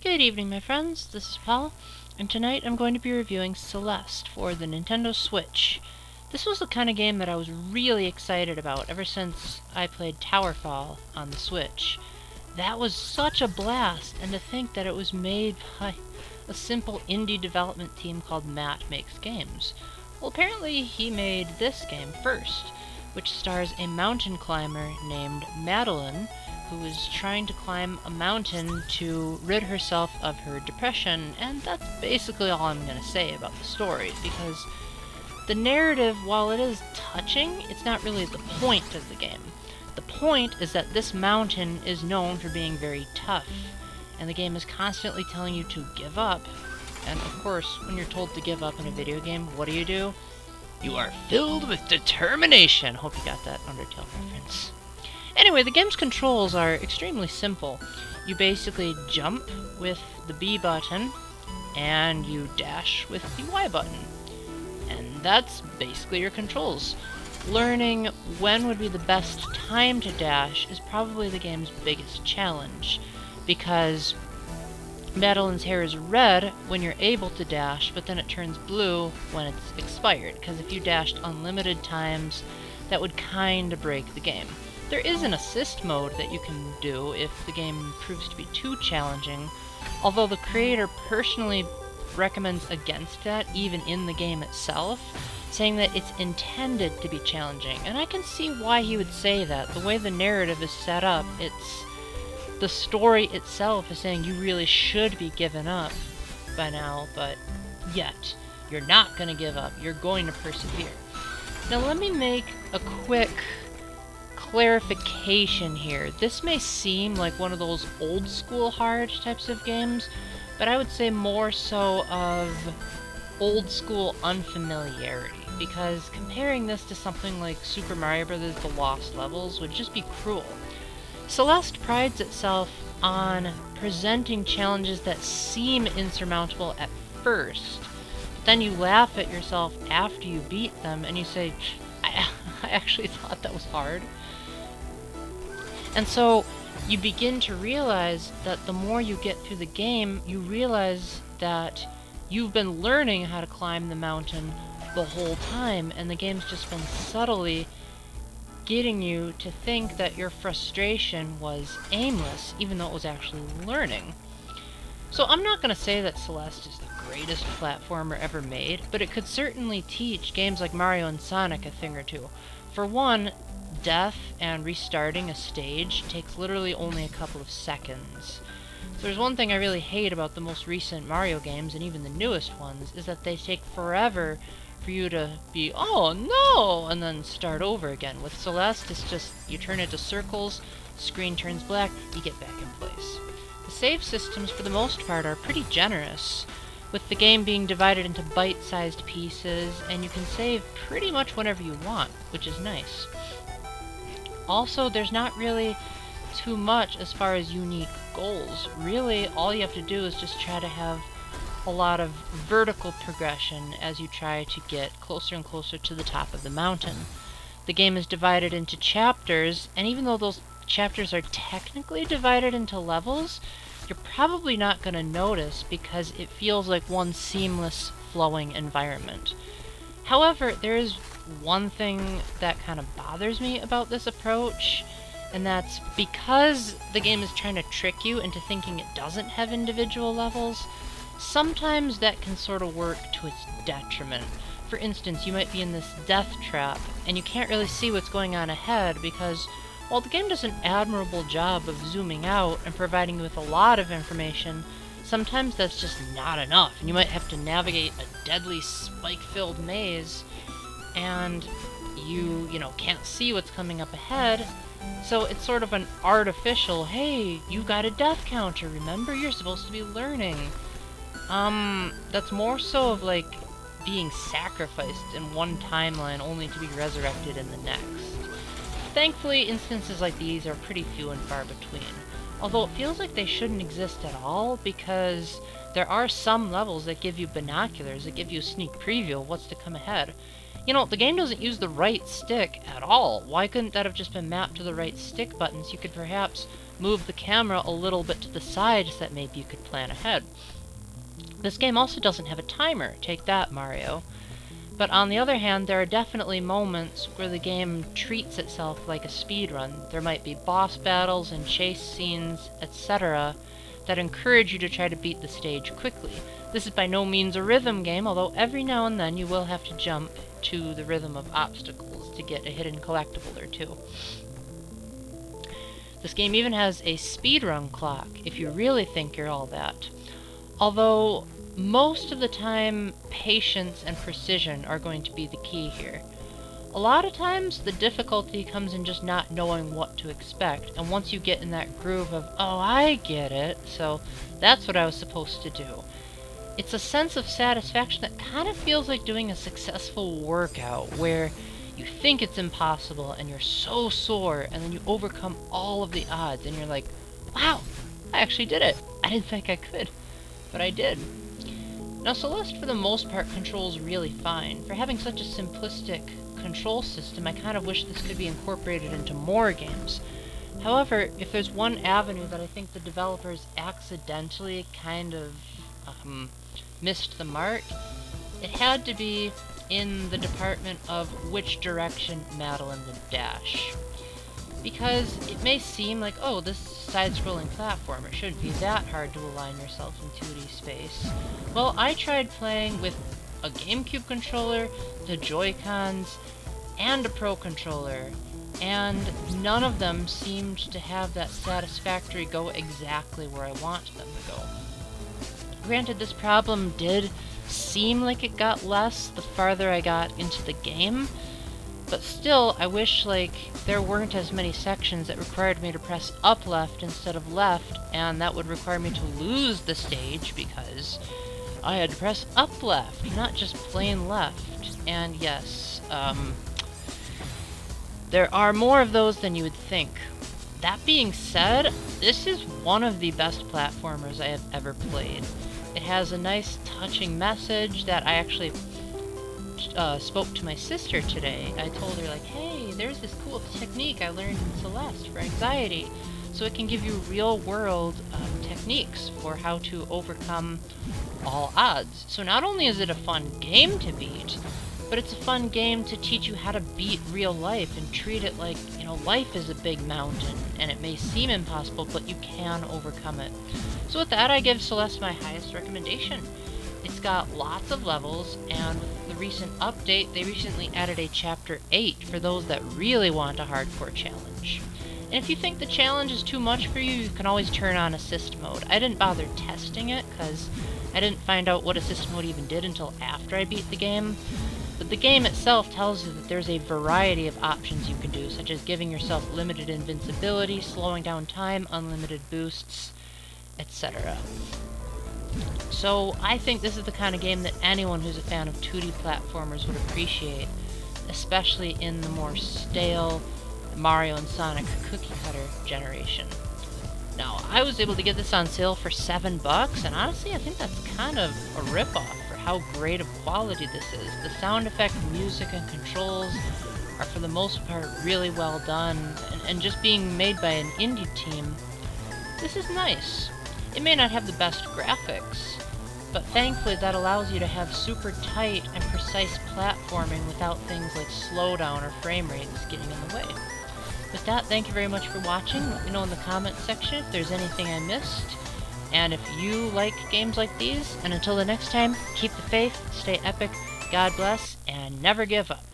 Good evening, my friends. This is Paul, and tonight I'm going to be reviewing Celeste for the Nintendo Switch. This was the kind of game that I was really excited about ever since I played Towerfall on the Switch. That was such a blast, and to think that it was made by a simple indie development team called Matt Makes Games. Well, apparently he made this game first, which stars a mountain climber named Madeline, who is trying to climb a mountain to rid herself of her depression, and that's basically all I'm going to say about the story, because the narrative, while it is touching, it's not really the point of the game. The point is that this mountain is known for being very tough, and the game is constantly telling you to give up, and of course, when you're told to give up in a video game, what do? You are filled with determination! Hope you got that Undertale reference. Anyway, the game's controls are extremely simple. You basically jump with the B button, and you dash with the Y button. And that's basically your controls. Learning when would be the best time to dash is probably the game's biggest challenge, because Madeline's hair is red when you're able to dash, but then it turns blue when it's expired, because if you dashed unlimited times, that would kinda break the game. There is an assist mode that you can do if the game proves to be too challenging, although the creator personally recommends against that even in the game itself, saying that it's intended to be challenging. And I can see why he would say that. The way the narrative is set up, the story itself is saying you really should be giving up by now, but yet you're not going to give up. You're going to persevere. Now let me make a quick clarification here. This may seem like one of those old school hard types of games, but I would say more so of old school unfamiliarity, because comparing this to something like Super Mario Bros. The Lost Levels would just be cruel. Celeste prides itself on presenting challenges that seem insurmountable at first, but then you laugh at yourself after you beat them and you say, I actually thought that was hard. And so you begin to realize that the more you get through the game, you realize that you've been learning how to climb the mountain the whole time, and the game's just been subtly getting you to think that your frustration was aimless, even though it was actually learning. So I'm not going to say that Celeste is the greatest platformer ever made, but it could certainly teach games like Mario and Sonic a thing or two. For one, death and restarting a stage takes literally only a couple of seconds. So there's one thing I really hate about the most recent Mario games, and even the newest ones, is that they take forever for you to be, oh no, and then start over again. With Celeste, it's just, you turn into circles, screen turns black, you get back in place. The save systems, for the most part, are pretty generous, with the game being divided into bite-sized pieces, and you can save pretty much whenever you want, which is nice. Also, there's not really too much as far as unique goals. Really, all you have to do is just try to have a lot of vertical progression as you try to get closer and closer to the top of the mountain. The game is divided into chapters, and even though those chapters are technically divided into levels, you're probably not going to notice because it feels like one seamless, flowing environment. However, there is one thing that kind of bothers me about this approach, and that's because the game is trying to trick you into thinking it doesn't have individual levels, sometimes that can sort of work to its detriment. For instance, you might be in this death trap, and you can't really see what's going on ahead because, while the game does an admirable job of zooming out and providing you with a lot of information, sometimes that's just not enough, and you might have to navigate a deadly spike-filled maze, and you can't see what's coming up ahead, so it's sort of an artificial, hey, you got a death counter, remember, you're supposed to be learning. That's more so of like being sacrificed in one timeline only to be resurrected in the next. Thankfully, instances like these are pretty few and far between, although it feels like they shouldn't exist at all, because there are some levels that give you binoculars, that give you a sneak preview of what's to come ahead. You know, the game doesn't use the right stick at all. Why couldn't that have just been mapped to the right stick button so you could perhaps move the camera a little bit to the side so that maybe you could plan ahead. This game also doesn't have a timer, take that, Mario. But on the other hand, there are definitely moments where the game treats itself like a speedrun. There might be boss battles and chase scenes, etc., that encourage you to try to beat the stage quickly. This is by no means a rhythm game, although every now and then you will have to jump to the rhythm of obstacles to get a hidden collectible or two. This game even has a speedrun clock, if you really think you're all that. Although, most of the time, patience and precision are going to be the key here. A lot of times, the difficulty comes in just not knowing what to expect, and once you get in that groove of, oh, I get it, so that's what I was supposed to do. It's a sense of satisfaction that kind of feels like doing a successful workout, where you think it's impossible, and you're so sore, and then you overcome all of the odds, and you're like, wow, I actually did it. I didn't think I could, but I did. Now, Celeste, for the most part, controls really fine. For having such a simplistic control system, I kind of wish this could be incorporated into more games. However, if there's one avenue that I think the developers accidentally kind of missed the mark, it had to be in the department of which direction Madeline would dash. Because it may seem like, oh, this side-scrolling platformer shouldn't be that hard to align yourself in 2D space. Well, I tried playing with a GameCube controller, the Joy-Cons, and a Pro controller, and none of them seemed to have that satisfactory go exactly where I wanted them to go. Granted, this problem did seem like it got less the farther I got into the game, but still, I wish, like, there weren't as many sections that required me to press up left instead of left, and that would require me to lose the stage because I had to press up left, not just plain left. And yes, there are more of those than you would think. That being said, this is one of the best platformers I have ever played. It has a nice, touching message that I actually spoke to my sister today. I told her, like, hey, there's this cool technique I learned in Celeste for anxiety. So it can give you real-world techniques for how to overcome all odds. So not only is it a fun game to beat, but it's a fun game to teach you how to beat real life and treat it like, you know, life is a big mountain, and it may seem impossible, but you can overcome it. So with that, I give Celeste my highest recommendation. It's got lots of levels, and with the recent update, they recently added a Chapter 8 for those that really want a hardcore challenge. And if you think the challenge is too much for you, you can always turn on assist mode. I didn't bother testing it, because I didn't find out what assist mode even did until after I beat the game. But the game itself tells you that there's a variety of options you can do, such as giving yourself limited invincibility, slowing down time, unlimited boosts, etc. So I think this is the kind of game that anyone who's a fan of 2D platformers would appreciate, especially in the more stale Mario and Sonic cookie-cutter generation. Now, I was able to get this on sale for $7, and honestly, I think that's kind of a rip-off for how great of quality this is. The sound effect, music, and controls are for the most part really well done, and just being made by an indie team, this is nice. It may not have the best graphics, but thankfully that allows you to have super tight and precise platforming without things like slowdown or frame rates getting in the way. With that, thank you very much for watching. Let me know in the comments section if there's anything I missed, and if you like games like these. And until the next time, keep the faith, stay epic, God bless, and never give up.